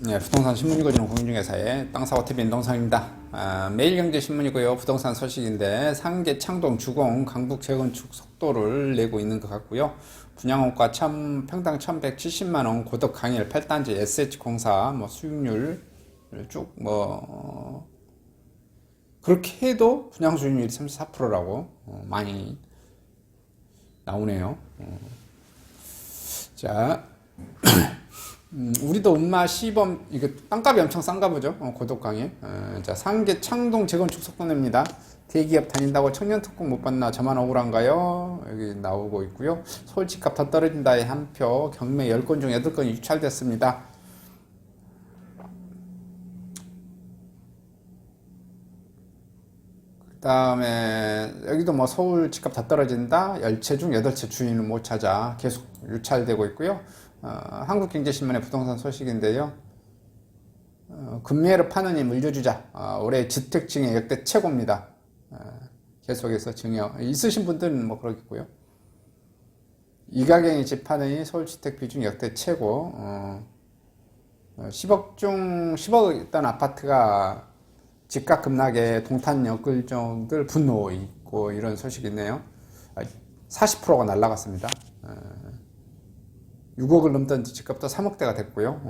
네, 부동산 신문 읽어주는 공인중개사의 땅사고TV 인동상입니다. 매일경제신문이고요. 부동산 소식인데 상계, 창동, 주공, 강북 재건축 속도를 내고 있는 것 같고요. 분양원가 평당 1170만원, 고덕 강일 8단지 SH공사 수익률 쭉 그렇게 해도 분양 수익률이 34%라고 많이 나오네요. 자. 우리도 음마 시범, 이거 땅값이 엄청 싼가 보죠. 고독강에. 자, 상계 창동 재건축 속도냅니다. 대기업 다닌다고 청년특공 못 받나 저만 억울한가요? 여기 나오고 있고요. 서울 집값 더 떨어진다에 한 표, 경매 10건 중 8건이 유찰됐습니다. 그 다음에 여기도 서울 집값 더 떨어진다, 10채 중 8채 주인을 못 찾아 계속 유찰되고 있고요. 한국경제신문의 부동산 소식인데요. 금매로 파느니 물려주자. 올해 주택증여 역대 최고입니다. 계속해서 증여 있으신 분들은 그러겠고요. 이가경이 집 파느니 서울주택 비중 역대 최고. 10억 중 10억 있던 아파트가 집값 급락에 동탄 역글종들 분노 있고 이런 소식이 있네요. 40%가 날라갔습니다. 6억을 넘던 집값도 3억대가 됐고요.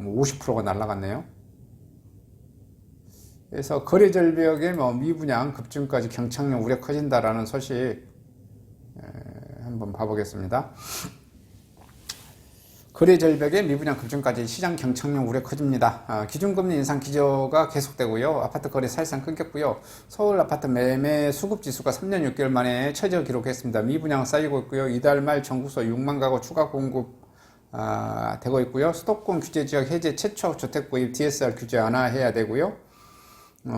50%가 날라갔네요. 그래서 거래 절벽에 미분양 급증까지 경착력 우려 커진다라는 소식 한번 봐보겠습니다. 거래 절벽에 미분양 급증까지 시장 경착력 우려 커집니다. 기준금리 인상 기조가 계속되고요. 아파트 거래 사실상 끊겼고요. 서울 아파트 매매 수급 지수가 3년 6개월 만에 최저 기록했습니다. 미분양 쌓이고 있고요. 이달 말 전국서 6만 가구 추가 공급 되고 있고요. 수도권 규제 지역 해제 최초 주택 구입 DSR 규제 완화해야 되고요.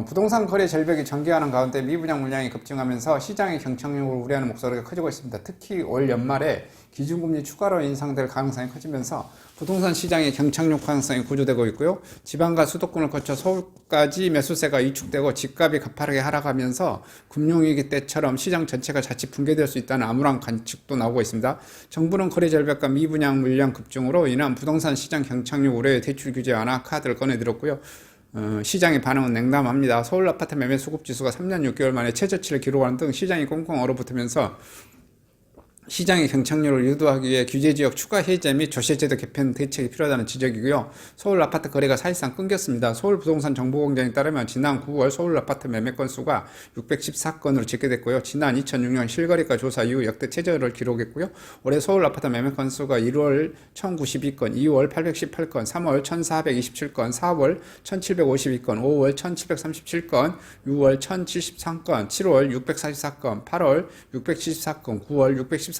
부동산 거래 절벽이 전개하는 가운데 미분양 물량이 급증하면서 시장의 경착력을 우려하는 목소리가 커지고 있습니다. 특히 올 연말에 기준금리 추가로 인상될 가능성이 커지면서 부동산 시장의 경착력 가능성이 고조되고 있고요. 지방과 수도권을 거쳐 서울까지 매수세가 위축되고 집값이 가파르게 하락하면서 금융위기 때처럼 시장 전체가 자칫 붕괴될 수 있다는 암울한 관측도 나오고 있습니다. 정부는 거래 절벽과 미분양 물량 급증으로 인한 부동산 시장 경착력 우려의 대출 규제 완화 카드를 꺼내들었고요. 시장의 반응은 냉담합니다. 서울 아파트 매매 수급 지수가 3년 6개월 만에 최저치를 기록하는 등 시장이 꽁꽁 얼어붙으면서 시장의 경착률을 유도하기 위해 규제지역 추가 해제 및 조세제도 개편 대책이 필요하다는 지적이고요. 서울 아파트 거래가 사실상 끊겼습니다. 서울부동산정보공장에 따르면 지난 9월 서울 아파트 매매 건수가 614건으로 집계됐고요. 지난 2006년 실거래가 조사 이후 역대 최저를 기록했고요. 올해 서울 아파트 매매 건수가 1월 1092건, 2월 818건, 3월 1427건, 4월 1752건, 5월 1737건, 6월 1073건, 7월 644건, 8월 674건, 9월 614건입니다.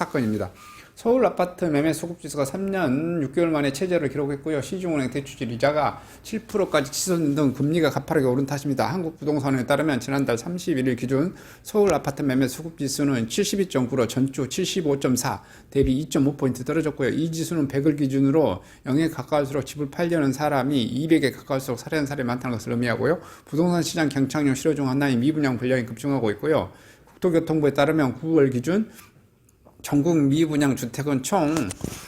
서울 아파트 매매 수급지수가 3년 6개월 만에 최저를 기록했고요. 시중은행 대출질 이자가 7%까지 치솟는 등 금리가 가파르게 오른 탓입니다. 한국부동산원에 따르면 지난달 31일 기준 서울 아파트 매매 수급지수는 72.9로 전주 75.4 대비 2.5포인트 떨어졌고요. 이 지수는 100을 기준으로 0에 가까울수록 집을 팔려는 사람이 200에 가까울수록 살아는 사람이 많다는 것을 의미하고요. 부동산 시장 경착력 실효 중 하나인 미분양 분량이 급증하고 있고요. 국토교통부에 따르면 9월 기준 전국 미분양 주택은 총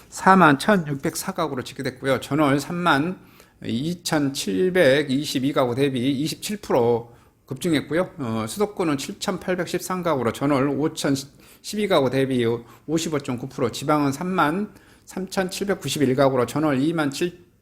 4만 1,604가구로 집계됐고요. 전월 3만 2,722가구 대비 27% 급증했고요. 수도권은 7,813가구로 전월 5,012가구 대비 55.9%, 지방은 3만 3,791가구로 전월 2만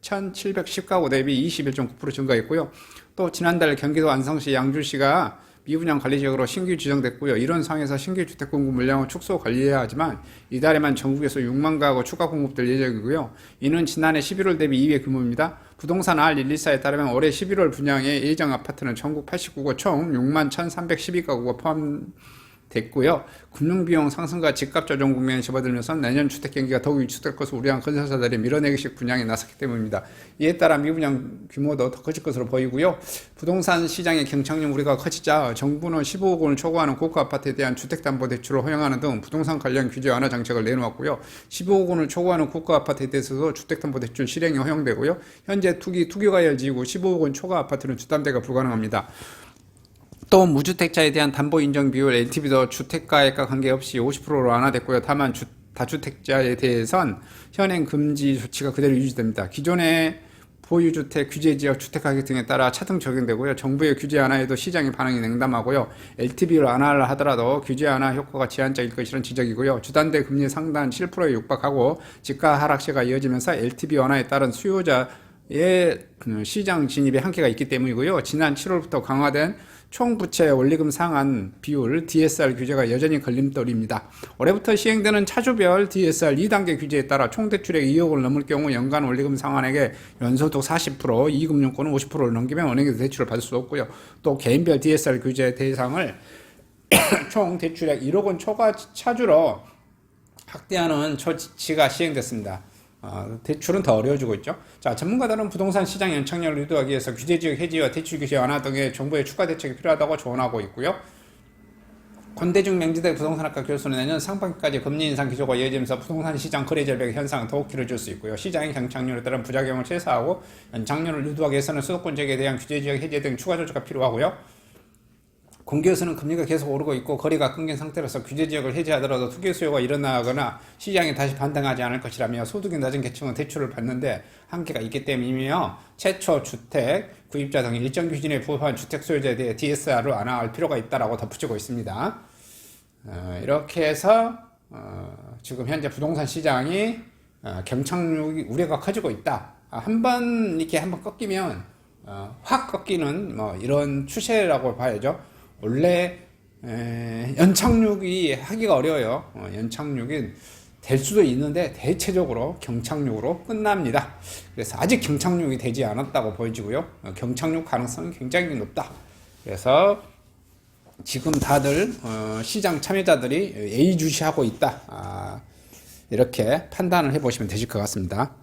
7,710가구 대비 21.9% 증가했고요. 또 지난달 경기도 안성시 양주시가 미분양 관리지역으로 신규 지정됐고요. 이런 상황에서 신규 주택 공급 물량을 축소 관리해야 하지만 이달에만 전국에서 6만 가구 추가 공급될 예정이고요. 이는 지난해 11월 대비 2배 규모입니다. 부동산 R124에 따르면 올해 11월 분양의 예정 아파트는 전국 89곳 총 6만 1,312가구가 포함됐고요. 금융비용 상승과 집값 조정 국면에 접어들면서 내년 주택 경기가 더욱 위축될 것을 우려한 건설사들이 밀어내기식 분양에 나섰기 때문입니다. 이에 따라 미분양 규모도 더 커질 것으로 보이고요. 부동산 시장의 경착력 우려가 커지자 정부는 15억 원을 초과하는 고가 아파트에 대한 주택담보대출을 허용하는 등 부동산 관련 규제 완화 정책을 내놓았고요. 15억 원을 초과하는 고가 아파트에 대해서도 주택담보대출 실행이 허용되고요. 현재 투기과열지구 15억 원 초과 아파트는 주담대가 불가능합니다. 또 무주택자에 대한 담보 인정 비율 LTV도 주택가액과 관계없이 50%로 완화됐고요. 다만 다주택자에 대해선 현행 금지 조치가 그대로 유지됩니다. 기존의 보유주택, 규제지역, 주택가격 등에 따라 차등 적용되고요. 정부의 규제 완화에도 시장의 반응이 냉담하고요. LTV를 완화를 하더라도 규제 완화 효과가 제한적일 것이라는 지적이고요. 주단대 금리 상단 7%에 육박하고 집가 하락세가 이어지면서 LTV 완화에 따른 수요자의 시장 진입에 한계가 있기 때문이고요. 지난 7월부터 강화된 총부채 원리금 상한 비율 DSR 규제가 여전히 걸림돌입니다. 올해부터 시행되는 차주별 DSR 2단계 규제에 따라 총 대출액 2억을 넘을 경우 연간 원리금 상환액의 연소득 40%, 2금융권은 50%를 넘기면 은행에서 대출을 받을 수 없고요. 또 개인별 DSR 규제 대상을 총 대출액 1억 원 초과 차주로 확대하는 조치가 시행됐습니다. 대출은 더 어려워지고 있죠. 자, 전문가들은 부동산 시장 연착륙을 유도하기 위해서 규제지역 해지와 대출 규제 완화 등의 정부의 추가 대책이 필요하다고 조언하고 있고요. 권대중 명지대 부동산학과 교수는 내년 상반기까지 금리 인상 기조가 이어지면서 부동산 시장 거래 절벽 현상은 더욱 길어질 수 있고요. 시장의 경착률에 따른 부작용을 최소화하고 연착륙을 유도하기 위해서는 수도권 지역에 대한 규제지역 해제 등 추가 조치가 필요하고요. 공개에서는 금리가 계속 오르고 있고 거래가 끊긴 상태로서 규제지역을 해제하더라도 투기 수요가 일어나거나 시장이 다시 반등하지 않을 것이라며 소득이 낮은 계층은 대출을 받는데 한계가 있기 때문이며 최초 주택 구입자 등 일정 기준에 부합한 주택 소유자에 대해 DSR을 완화할 필요가 있다라고 덧붙이고 있습니다. 이렇게 해서 지금 현재 부동산 시장이 경착륙이 우려가 커지고 있다. 한번 꺾이면 확 꺾이는 이런 추세라고 봐야죠. 원래 연착륙이 하기가 어려워요. 연착륙이 될 수도 있는데 대체적으로 경착륙으로 끝납니다. 그래서 아직 경착륙이 되지 않았다고 보여지고요. 경착륙 가능성이 굉장히 높다. 그래서 지금 다들 시장 참여자들이 예의주시하고 있다. 이렇게 판단을 해보시면 되실 것 같습니다.